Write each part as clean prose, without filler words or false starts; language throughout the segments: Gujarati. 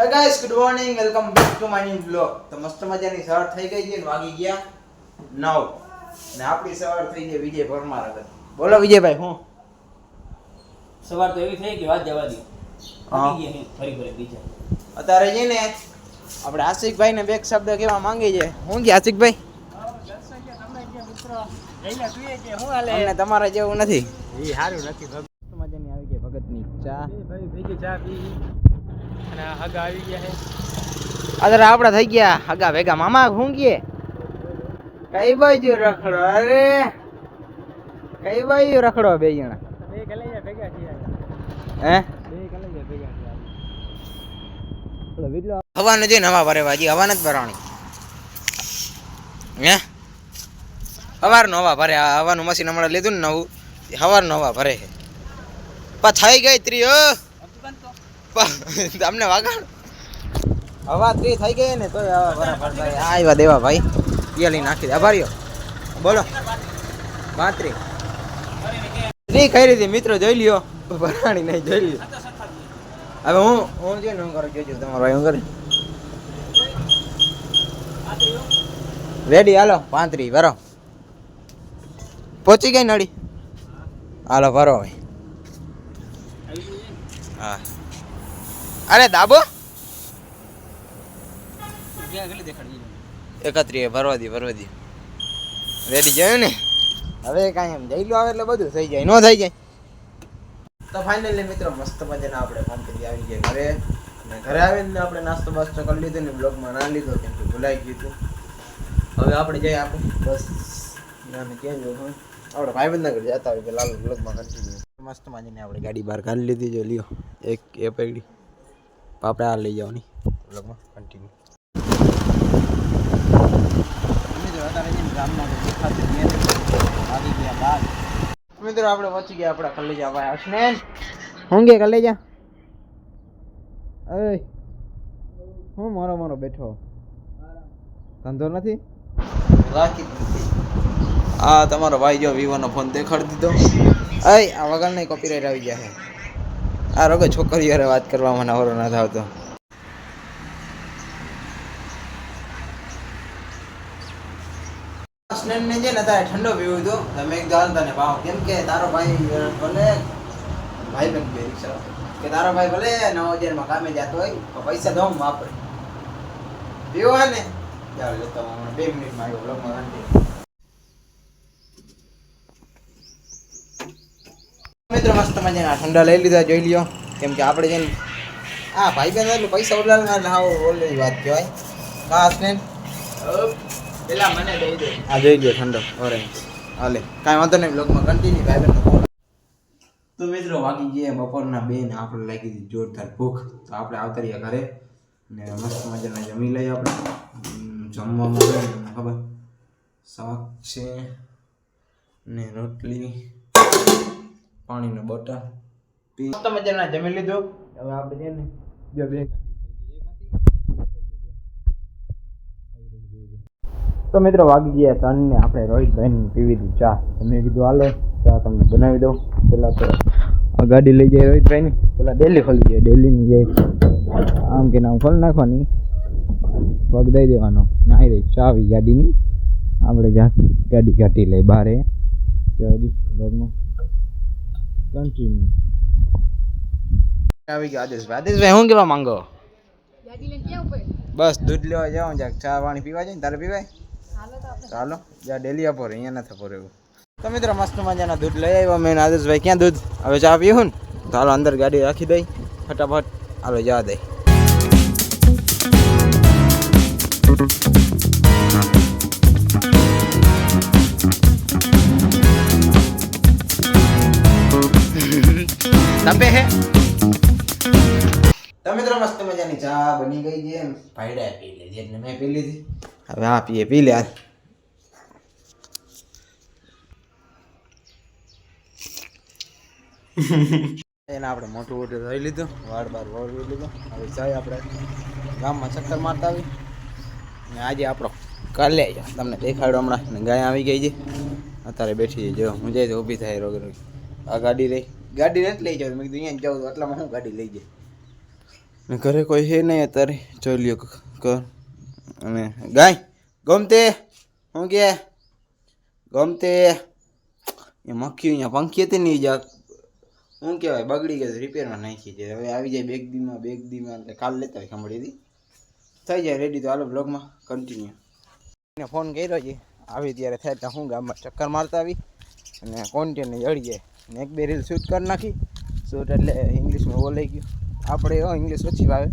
Hi guys, good morning, welcome back to my new blog. તો મસ્ત મજાની સવાર થઈ ગઈ છે ને વાગી ગયા 9 ને આપણી સવાર થઈ ગઈ વિજય પરમાર આગળ. બોલો વિજયભાઈ, હું સવાર તો એવી થઈ કે વાત જવા દી હા. ગયા હે ફરી ફરી બીજા અત્યારે છે ને આપણે આશિકભાઈ ને બે શબ્દ કહેવા માંગી છે. હું કે આશિકભાઈ, અમને તમારા જેવું નથી. એ સારું નથી મસ્ત મજાની આવી ગઈ ભગતની ચા. ભાઈ ભેગી ચા પી અને હગા આવી ગયા હે. અત્યારે આપડા થઈ ગયા હગા ભેગા. મામા હું કે કઈ બાજુ રખડો? અરે કઈ બાજુ રખડો બે જણા? બે કલૈયા ભેગા થયા હે બે કલૈયા ભેગા થયા હવાનું જોઈને હવા ભરે વાજી હવા નથી ભરવાની. હે હવારનું હવા ભરે. આ હવાનું મશીન હમણાં લીધું ને નવું, હવારનું હવા ભરે છે. પા થઈ ગઈ ત્રી તમને વાગાડ હવા ત્રી થઈ ગઈ ને તો હવા બરાબર થાય. આ આવ્યા દેવા ભાઈ પેલી નાખી દે. આભારીઓ બોલો 32 ત્રી કઈ રીતે મિત્રો જોઈ લ્યો. ભરાણી નહીં જોઈ લ્યો. હવે હું જોઈ ને હું કરું જોજો તમારો ભાઈ હું કરે રેડી. હાલો 35 ભરો. પહોંચી ગઈ નડી. હાલો ભરો ભાઈ. હા અરે દાબો 31 ભરવા દી રેડી જોયું ને. હવે કાંઈ એમ જઈ લો આવે એટલે બધું થઈ જાય. ન થઈ જાય તો ફાઇનલી મિત્રો મસ્ત મજાના આપણે કામથી આવી ગયા ઘરે. અને ઘરે આવીને આપણે નાસ્તો બાસ્તો કરી લીધો ને બ્લોગમાં ના લીધો કેમ કે ભૂલાઈ ગયું હતું. હવે આપણે જઈએ આપણે બસ નાને ક્યાં જો આપણે ભાઈબંધ ઘરે જતા હોય કે લાલ બ્લોગમાં કન્ટિન્યુ. મસ્ત મજાની આપણે ગાડી બહાર કાઢી લીધી. જો લ્યો એક એ પકડી આપણે આ લઈ જવાની બ્લોગમાં કન્ટિન્યુ. મિત્રો આપણે પહોંચી ગયા આપણા કલેજા ભાઈ હસનેન. હું કે કલેજા એ હું મારો બેઠો ધંધો નથી રાખી દીધી. આ તમારો ભાઈ જો વિવોનો ફોન દેખાડી દીધો. અય આ વગર નહીં કોપીરાઈટ આવી ગયા છે. આ રોગે છોકરીઓ વાત કરવામાં નવરો નથી આવતો. ને છે ને તારે ઠંડો પીવો હતો તમે એક ગાલ તને ભાવ કેમ કે તારો ભાઈ ભલે ભાઈ બન બે રિક્ષા કે તારો ભાઈ ભલે 9000 માં કામે જતો હોય તો પૈસા દઉં વાપરે પીવો હે ને ચાલ લેતો હમણાં 2 મિનિટમાં આવ્યો બ્લોગમાં કન્ટિન્યુ. મિત્રો મસ્ત મજાના ઠંડા લઈ લીધા જોઈ લ્યો કેમ કે આપણે જેને હા ભાઈ બહેન એટલે પૈસા ઉડાડે એટલે હા ઓલરેડી વાત કહેવાય. ખાસ ને પેલા મને દઈ દે. આ જોઈ લ્યો ઠંડો ઓરેન્જ. હાલે કાંઈ વાંધો નહીં બ્લોગમાં કન્ટિન્યુ. ભાઈ બહેન તો મિત્રો વાગી ગયા બપોરના 2 ને આપણે લાગી હતી જોરદાર ભૂખ. તો આપણે આવતા રહ્યા ઘરે ને મસ્ત મજાના જમી લઈએ. આપણે જમવામાં ખબર શાક છે ને રોટલી પાણીનો બોટલ પી મસ્ત મજાના જમી લીધું. હવે આપણે છે ને જો બે તો મિત્રો વાગી ગયા 3 ને આપણે રોહિતભાઈ પીવી હતી ચા. તમે કીધું હાલો ચા તમને બનાવી દઉં. પેલા તો આ ગાડી લઈ જાય રોહિતભાઈ ની પેલા ડેલી ખોલી જાય ડેલીની જાય આમ કે નામ ખોલી નાખવાની પગ દઈ દેવાનો ને આવી રહી ચાવી ગાડીની. આપણે જ્યાંથી ગાડી કાઢી લઈ બહાર કન્ટિન્યુ આવી ગયો. આદેશભાઈ શું કેવા માંગો? બસ દૂધ લેવા જાઉં જાક ચા પાણી પીવા જાય ને તારે પીવાય ચાલો જ્યાં ડેલી આપો રે અહીંયા નથી આપો રહેવું. તો મિત્રો મસ્ત મજાના દૂધ લઈ આવ્યો મેં આદેશભાઈ. ક્યાં દૂધ? હવે ચા પીવું ને તો હાલો અંદર ગાડી રાખી દઈ ફટાફટ હાલો જવા દઈ. તપે હે તો મિત્રો મસ્ત મજાની ચા બની ગઈ છે. ભાઈડા પી લીધી એટલે મેં પી લીધી. હવે આ પી લે. એને આપણે મોટું ધોઈ લીધું વાળ બાર વળવી લીધું. હવે જાય આપણે ગામમાં ચક્કર મારતા આવી ને આજે આપણો કાલે તમને દેખાડ્યો હમણાં ને ગાય આવી ગઈ છે અત્યારે બેઠી છે. જો હું જાય તો ઊભી થાય રોગ. આ ગાડી નથી લઈ જાવ. મેં કીધું અહીંયા જાઉં તો એટલામાં હું ગાડી લઈ જાય ને ઘરે કોઈ છે નહીં અત્યારે જોઈ લ્યો કર અને ગાય ગમતે શું કે ગમતે એ મક્ખી અહીંયા પંખી હતી ને જા શું કહેવાય બગડી ગયો રિપેરમાં નાખી છે હવે આવી જાય બેગ દીમાં એટલે કાલ લેતા હોય ખમડી હતી થઈ જાય રેડી તો હાલો બ્લોગમાં કન્ટિન્યુ એને ફોન કર્યો છે આવી ત્યારે થાય ત્યાં હું ગામમાં ચક્કર મારતા આવી અને કોન્ટેન્ટને જડી જાય ને એક બે રીલ શૂટ કરી નાખી શૂટ એટલે ઇંગ્લિશમાં બોલાઈ ગયું આપણે ઇંગ્લિશ ઓછી આવે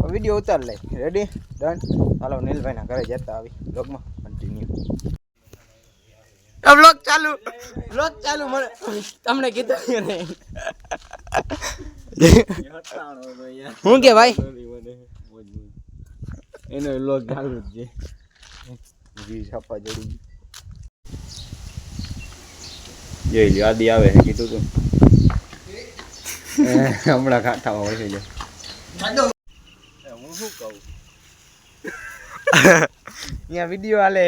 વિડીયો ઉતાર લઈ રેડી ડન હાલો નીલભાઈના ઘરે જતા આવી બ્લોગમાં કન્ટિન્યુ બ્લોગ ચાલુ મને તમને કીધું ને હું કે ભાઈ એનો બ્લોગ ચાલુ જ છે જી છાપા જડી જોઈ લ્યો આદિ આવે કીધું તું હમણાં કાંઠામાં વળશે છે હું શું કહું અહીંયા વિડીયો હાલે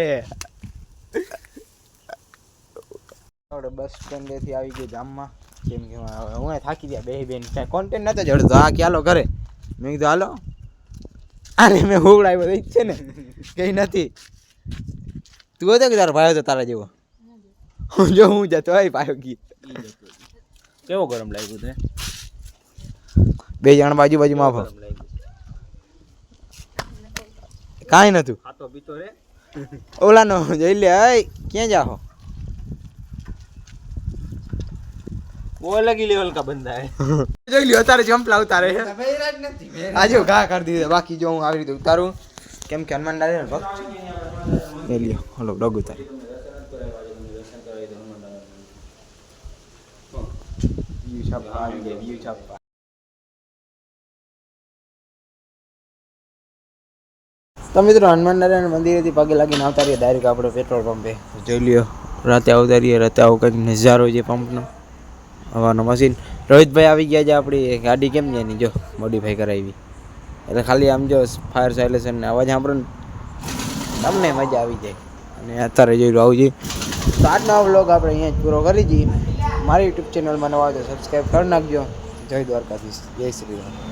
આપણે બસ સ્ટેન્ડેથી આવી ગઈ ગામમાં કેમ કે હું થાકી ગયા બે બેન કાંઈ કોન્ટેન્ટ નતો જડતો આ કે હાલો ઘરે મેં કીધું હાલો આને મેં હોવડાવ્યો જ છે ને કંઈ નથી તું હતો કે તારો ભાઈ હતો તારા જેવો જો હું જતો હોય પાયો ગી કેવો ગરમ લાગ્યું તે બે જણ બાજુમાં ભાવ કાંઈ નતું ખાતો પીતો રે ઓલાનો જોઈ લે ક્યાં જાઓ वो अलग ही लेवल का बंदा है જોઈ લ્યો અત્યારે જંપલા ઉતારે છે આજે ઘા કરી દીધા બાકી જો હું આવી રીતે ઉતારું કેમ કે હનુમાન દાદા ભક્ત એ લ્યો હલો ડોગ ઉતારી તો મિત્રો હનુમાન દાદાના મંદિરેથી પગે લાગીને આવતા રહીએ ડાયરેક્ટ આપણે પેટ્રોલ પંપે જોઈ લ્યો રાતે આવતા રહીએ રાતે આવો કંઈક નજારો છે પંપનો હવાનો મશીન રોહિતભાઈ આવી ગયા છે આપણી ગાડી કેમ છે એની જો મોડિફાઈ કરાવી એટલે ખાલી આમ જો ફાયર સાયલેશન ને અવાજ સાંભળો ને તમને મજા આવી જાય અને અત્યારે જોઈ આવું જોઈએ તો આજનો વ્લોગ આપણે અહીંયા જ પૂરો કરી દઈએ મારી યુટ્યુબ ચેનલમાં નવા હોય તો સબસ્ક્રાઈબ કરી નાખજો જય દ્વારકાધીશ જય શ્રી રામ